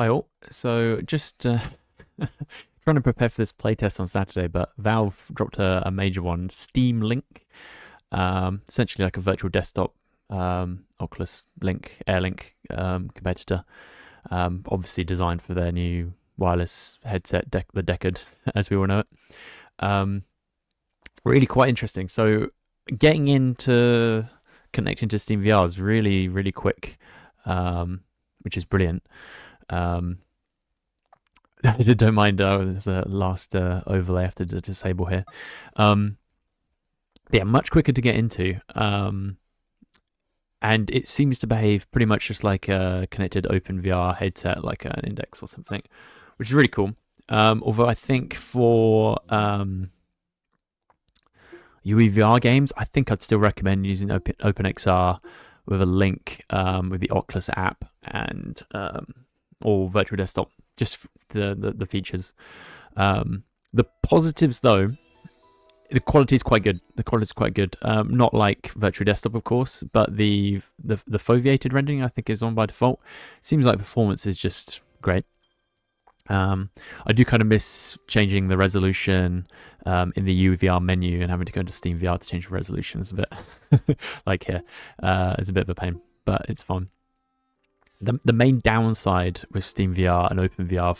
Hi all. So just trying to prepare for this playtest on Saturday, but Valve dropped a major one, Steam Link, essentially like a virtual desktop Oculus Link, Air Link competitor, obviously designed for their new wireless headset, the Decade, as we all know it. Really quite interesting. So getting into connecting to Steam VR is really, really quick, which is brilliant. Don't mind, there's a last overlay I have to disable here. Yeah, much quicker to get into. And it seems to behave pretty much just like a connected OpenVR headset, like an Index or something, which is really cool. Although I think for UEVR games, I think I'd still recommend using OpenXR with a link with the Oculus app and or virtual desktop, just the features. The positives, though, the quality is quite good. Not like virtual desktop, of course, but the foveated rendering I think is on by default. Seems like performance is just great. I do kind of miss changing the resolution in the UEVR menu and having to go into Steam VR to change the resolution. It's a bit like here. It's a bit of a pain, but it's fun. The main downside with Steam VR and OpenVR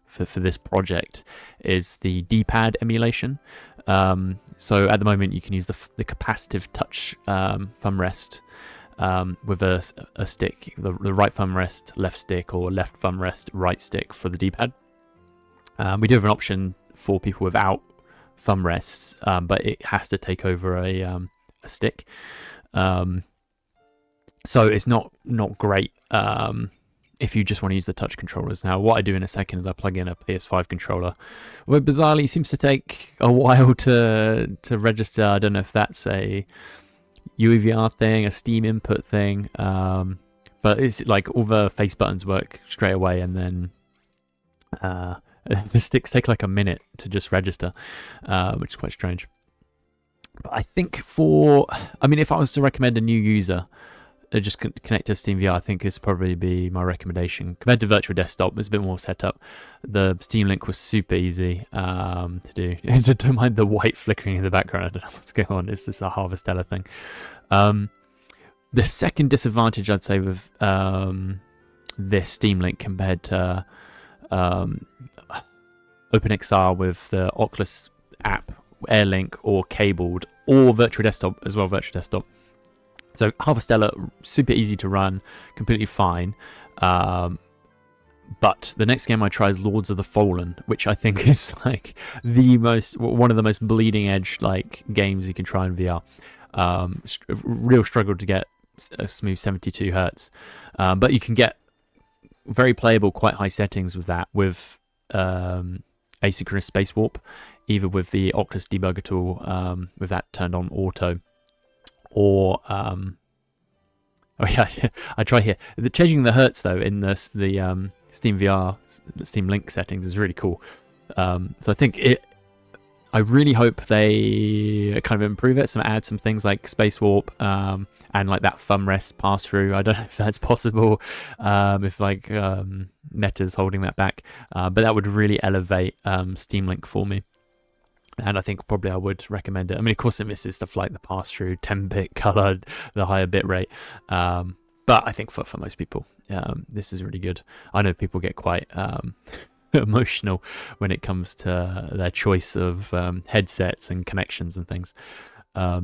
for this project is the dpad emulation. So at the moment you can use the capacitive touch thumb rest with a stick, the right thumb rest, left stick, or left thumb rest, right stick for the d-pad. We do have an option for people without thumb rests, but it has to take over a stick. So it's not great if you just want to use the touch controllers. Now, what I do in a second is I plug in a PS5 controller, where bizarrely it seems to take a while to register. I don't know if that's a UEVR thing, a Steam input thing, but it's like all the face buttons work straight away, and then the sticks take like a minute to just register, which is quite strange. But I think if I was to recommend a new user, just connect to Steam VR, I think is probably be my recommendation. Compared to virtual desktop, it's a bit more setup. The Steam Link was super easy to do. Don't mind the white flickering in the background. I don't know what's going on. It's just a Harvestella thing. The second disadvantage I'd say with this Steam Link compared to OpenXR with the Oculus app, Air Link, or cabled, or virtual desktop as well, virtual desktop. So Harvestella, super easy to run, completely fine. But the next game I try is Lords of the Fallen, which I think is like one of the most bleeding edge like games you can try in VR. Real struggle to get a smooth 72 hertz, but you can get very playable, quite high settings with that, with asynchronous space warp, either with the Oculus debugger tool, with that turned on auto. Or oh yeah, I try here. The changing the hertz though in the Steam VR, the Steam Link settings is really cool. So I think I really hope they kind of improve it, add some things like space warp and like that thumb rest pass through. I don't know if that's possible, if like Meta's holding that back, but that would really elevate Steam Link for me. And I think probably I would recommend it. I mean, of course, it misses stuff like the pass-through, 10-bit color, the higher bit rate. But I think for most people, this is really good. I know people get quite emotional when it comes to their choice of headsets and connections and things. Yeah,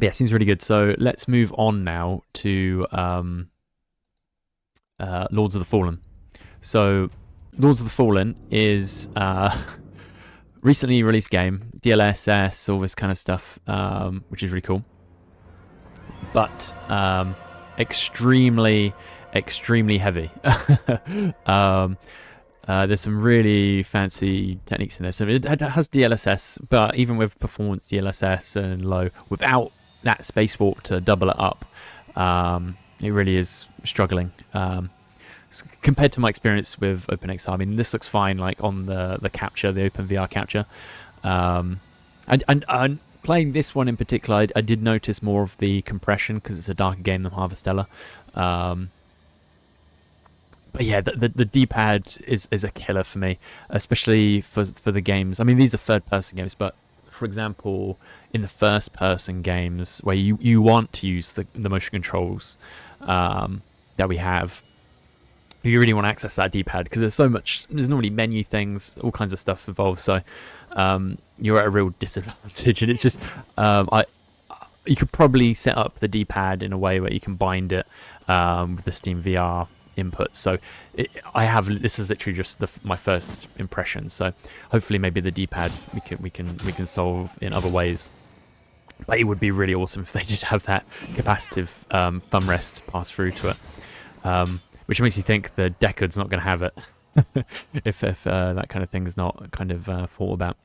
it seems really good. So let's move on now to Lords of the Fallen. So Lords of the Fallen is... recently released game, DLSS, all this kind of stuff, which is really cool. But extremely heavy. There's some really fancy techniques in there. So it has DLSS, but even with performance DLSS and low, without that space warp to double it up, it really is struggling. Compared to my experience with OpenXR, I mean, this looks fine, like on the capture, the OpenVR capture. And playing this one in particular, I did notice more of the compression because it's a darker game than Harvestella. But yeah, the D-pad is a killer for me, especially for the games. I mean, these are third-person games, but for example, in the first-person games where you want to use the motion controls that we have, you really want to access that D-pad because there's normally menu things, all kinds of stuff involved. So you're at a real disadvantage, and it's just you could probably set up the D-pad in a way where you can bind it with the Steam VR input. So this is literally just my first impression. So hopefully maybe the D-pad we can solve in other ways. But it would be really awesome if they did have that capacitive thumb rest pass through to it. Which makes you think the Decad's not going to have it if that kind of thing's not kind of thought about.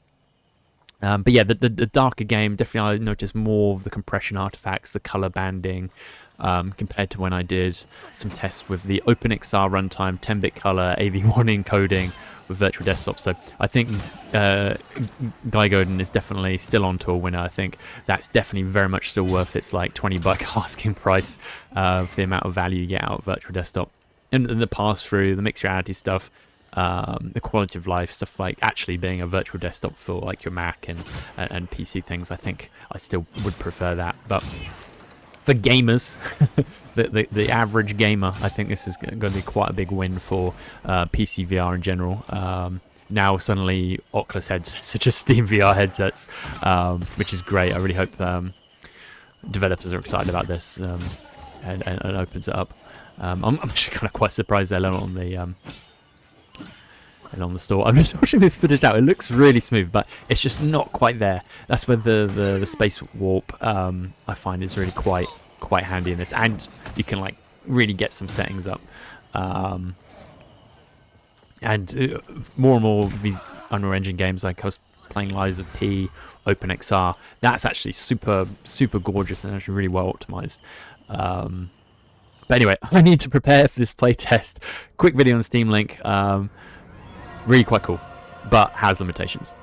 But yeah, the darker game, definitely I noticed more of the compression artifacts, the color banding, compared to when I did some tests with the OpenVR runtime, 10-bit color, AV1 encoding with Virtual Desktop. So I think Guy Godin is definitely still on to a winner. I think that's definitely very much still worth its like $20 asking price for the amount of value you get out of Virtual Desktop. And the pass-through, the mixed reality stuff, the quality of life stuff, like actually being a virtual desktop for like your Mac and PC things, I think I still would prefer that. But for gamers, the average gamer, I think this is going to be quite a big win for PC VR in general. Now suddenly Oculus headsets are just Steam VR headsets, which is great. I really hope developers are excited about this and opens it up. I'm actually kind of quite surprised they're on the store. I'm just watching this footage out. It looks really smooth, but it's just not quite there. That's where the space warp I find is really quite handy in this, and you can like really get some settings up. And more and more of these Unreal Engine games, like I was playing Lies of P, OpenVR, that's actually super gorgeous and actually really well optimized. But anyway, I need to prepare for this playtest. Quick video on Steam link. Really quite cool, but has limitations.